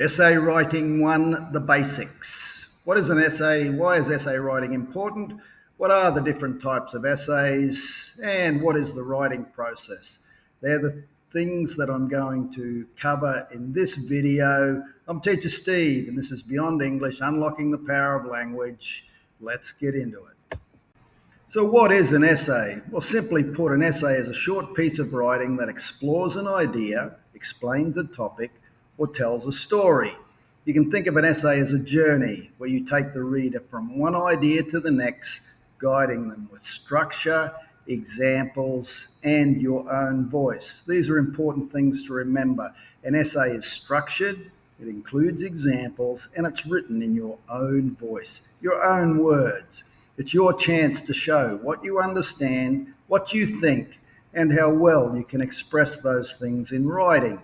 Essay writing 1, the basics. What is an essay? Why is essay writing important? What are the different types of essays? And what is the writing process? They're the things that I'm going to cover in this video. I'm Teacher Steve, and this is Beyond English, Unlocking the Power of Language. Let's get into it. So what is an essay? Well, simply put, an essay is a short piece of writing that explores an idea, explains a topic, or tells a story. You can think of an essay as a journey where you take the reader from one idea to the next, guiding them with structure, examples, and your own voice. These are important things to remember. An essay is structured, it includes examples, and it's written in your own voice, your own words. It's your chance to show what you understand, what you think, and how well you can express those things in writing.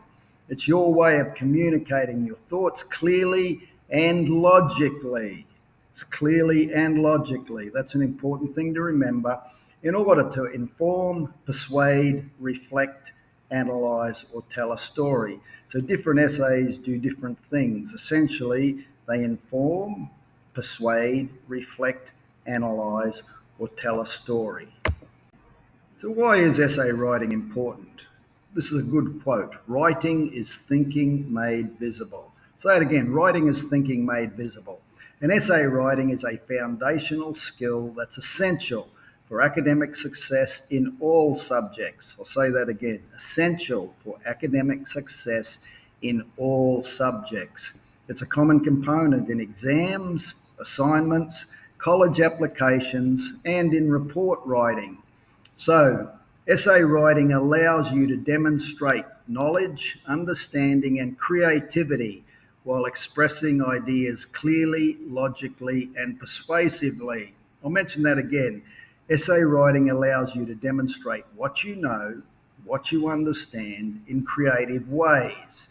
It's your way of communicating your thoughts clearly and logically. It's clearly and logically. That's an important thing to remember in order to inform, persuade, reflect, analyze, or tell a story. So different essays do different things. Essentially, they inform, persuade, reflect, analyze, or tell a story. So why is essay writing important? This is a good quote. Writing is thinking made visible. Say it again. Writing is thinking made visible. And essay writing is a foundational skill that's essential for academic success in all subjects. I'll say that again. Essential for academic success in all subjects. It's a common component in exams, assignments, college applications, and in report writing. So, essay writing allows you to demonstrate knowledge, understanding, and creativity while expressing ideas clearly, logically, and persuasively. I'll mention that again. Essay writing allows you to demonstrate what you know, what you understand in creative ways,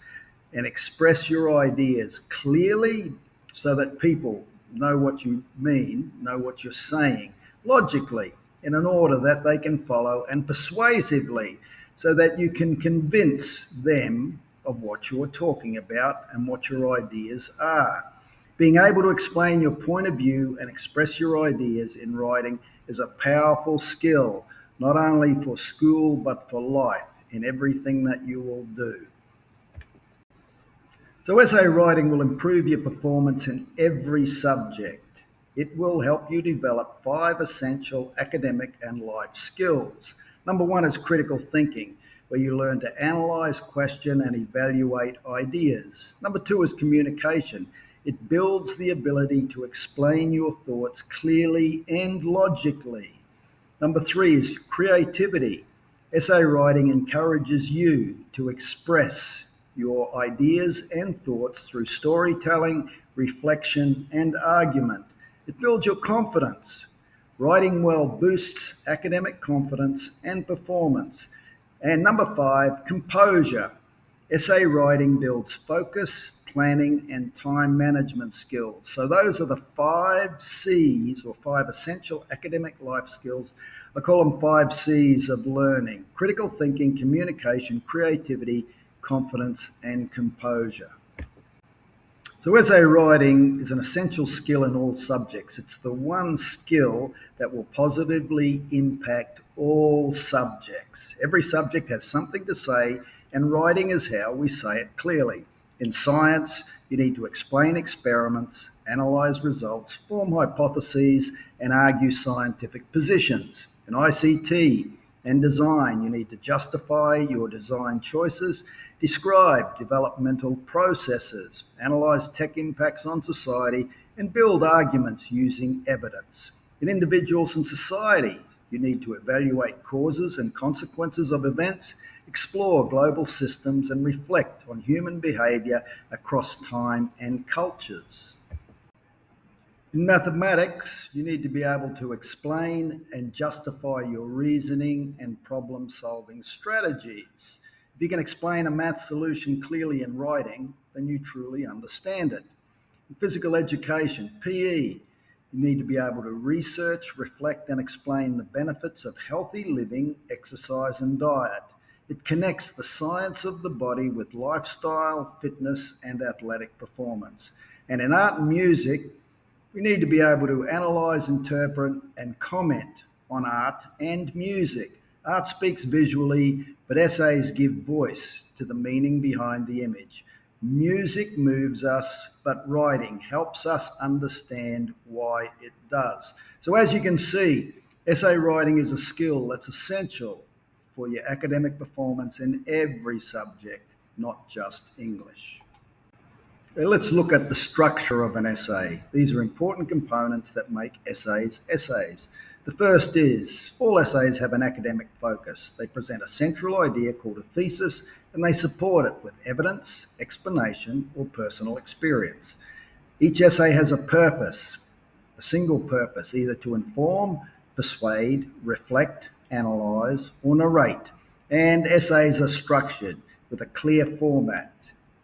and express your ideas clearly so that people know what you mean, know what you're saying, logically, in an order that they can follow, and persuasively, so that you can convince them of what you're talking about and what your ideas are. Being able to explain your point of view and express your ideas in writing is a powerful skill, not only for school, but for life in everything that you will do. So essay writing will improve your performance in every subject. It will help you develop 5 essential academic and life skills. Number 1 is critical thinking, where you learn to analyze, question, and evaluate ideas. Number 2 is communication. It builds the ability to explain your thoughts clearly and logically. Number 3 is creativity. Essay writing encourages you to express your ideas and thoughts through storytelling, reflection, and argument. It builds your confidence. Writing well boosts academic confidence and performance. And number 5, composure. Essay writing builds focus, planning, and time management skills. So those are the 5 C's, or 5 essential academic life skills. I call them 5 C's of learning: critical thinking, communication, creativity, confidence, and composure. So essay writing is an essential skill in all subjects. It's the one skill that will positively impact all subjects. Every subject has something to say, and writing is how we say it clearly. In science, you need to explain experiments, analyze results, form hypotheses, and argue scientific positions. In ICT and design, you need to justify your design choices, describe developmental processes, analyze tech impacts on society, and build arguments using evidence. In individuals and society, you need to evaluate causes and consequences of events, explore global systems, and reflect on human behavior across time and cultures. In mathematics, you need to be able to explain and justify your reasoning and problem-solving strategies. If you can explain a math solution clearly in writing, then you truly understand it. In physical education, PE, you need to be able to research, reflect, and explain the benefits of healthy living, exercise, and diet. It connects the science of the body with lifestyle, fitness, and athletic performance. And in art and music, we need to be able to analyze, interpret, and comment on art and music. Art speaks visually, but essays give voice to the meaning behind the image. Music moves us, but writing helps us understand why it does. So, as you can see, essay writing is a skill that's essential for your academic performance in every subject, not just English. Let's look at the structure of an essay. These are important components that make essays essays. The first is all essays have an academic focus. They present a central idea called a thesis and they support it with evidence, explanation, or personal experience. Each essay has a purpose, a single purpose, either to inform, persuade, reflect, analyse, or narrate. And essays are structured with a clear format,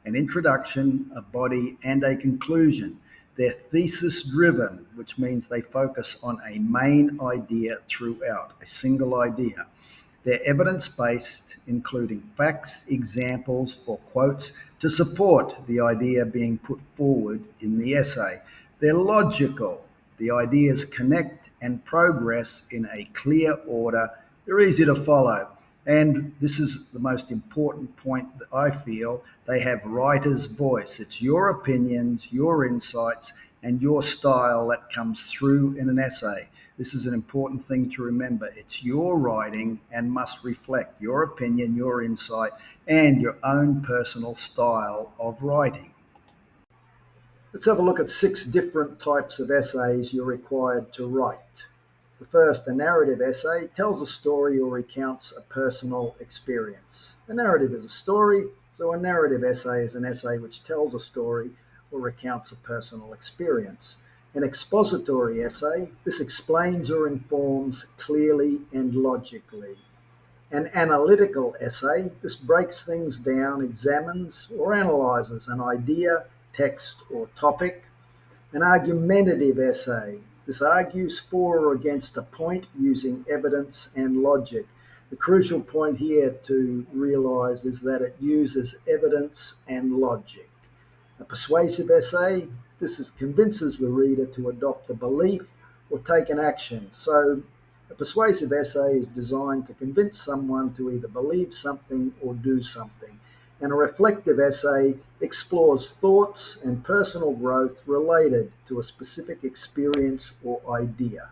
an introduction, a body, and a conclusion. They're thesis driven, which means they focus on a main idea throughout, a single idea. They're evidence based, including facts, examples, or quotes to support the idea being put forward in the essay. They're logical. The ideas connect and progress in a clear order. They're easy to follow. And this is the most important point that I feel. They have writer's voice. It's your opinions, your insights, and your style that comes through in an essay. This is an important thing to remember. It's your writing and must reflect your opinion, your insight, and your own personal style of writing. Let's have a look at 6 different types of essays you're required to write. The first, a narrative essay, tells a story or recounts a personal experience. A narrative is a story, so a narrative essay is an essay which tells a story or recounts a personal experience. An expository essay, this explains or informs clearly and logically. An analytical essay, this breaks things down, examines or analyzes an idea, text, or topic. An argumentative essay, this argues for or against a point using evidence and logic. The crucial point here to realise is that it uses evidence and logic. A persuasive essay, convinces the reader to adopt a belief or take an action. So a persuasive essay is designed to convince someone to either believe something or do something. And a reflective essay explores thoughts and personal growth related to a specific experience or idea.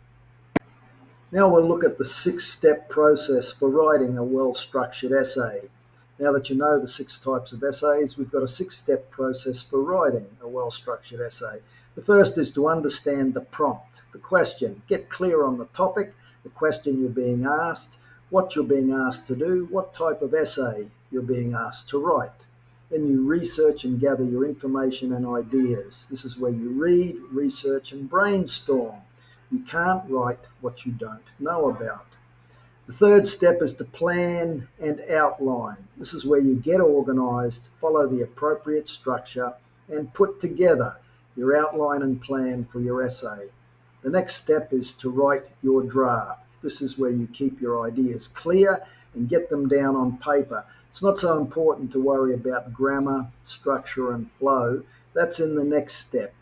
Now we'll look at the 6-step process for writing a well-structured essay. Now that you know the 6 types of essays, we've got a 6-step process for writing a well-structured essay. The first is to understand the prompt, the question. Get clear on the topic, the question you're being asked, what you're being asked to do, what type of essay you're being asked to write. Then you research and gather your information and ideas. This is where you read, research, and brainstorm. You can't write what you don't know about. The third step is to plan and outline. This is where you get organised, follow the appropriate structure, and put together your outline and plan for your essay. The next step is to write your draft. This is where you keep your ideas clear and get them down on paper. It's not so important to worry about grammar, structure, and flow. That's in the next step,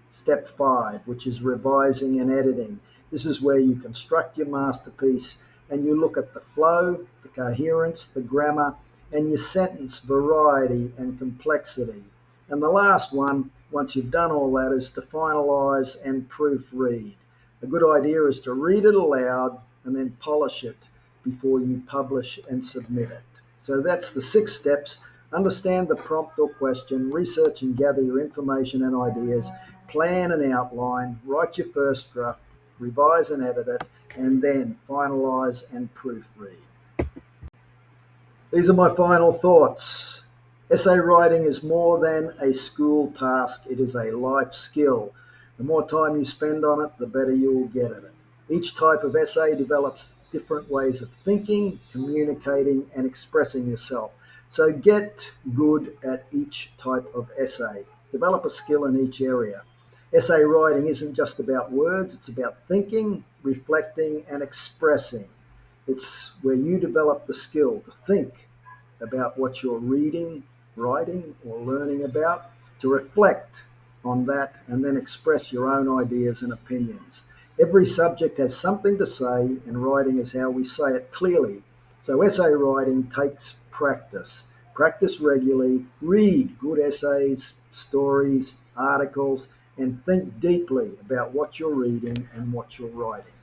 step 5, which is revising and editing. This is where you construct your masterpiece and you look at the flow, the coherence, the grammar, and your sentence variety and complexity. And the last one, once you've done all that, is to finalise and proofread. A good idea is to read it aloud and then polish it before you publish and submit it. So that's the 6 steps. Understand the prompt or question, research and gather your information and ideas, plan and outline, write your first draft, revise and edit it, and then finalise and proofread. These are my final thoughts. Essay writing is more than a school task, it is a life skill. The more time you spend on it, the better you will get at it. Each type of essay develops different ways of thinking, communicating, and expressing yourself. So get good at each type of essay. Develop a skill in each area. Essay writing isn't just about words, it's about thinking, reflecting, and expressing. It's where you develop the skill to think, about what you're reading, writing, or learning about, to reflect on that and then express your own ideas and opinions. Every subject has something to say, and writing is how we say it clearly. So, essay writing takes practice. Practice regularly, read good essays, stories, articles, and think deeply about what you're reading and what you're writing.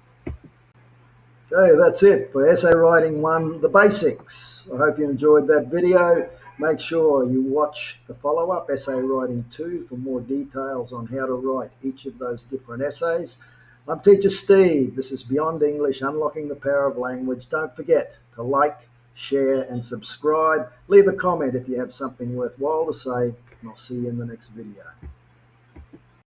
Okay, that's it for Essay Writing 1, the basics. I hope you enjoyed that video. Make sure you watch the follow-up, Essay Writing 2, for more details on how to write each of those different essays. I'm Teacher Steve. This is Beyond English, Unlocking the Power of Language. Don't forget to like, share, and subscribe. Leave a comment if you have something worthwhile to say, and I'll see you in the next video.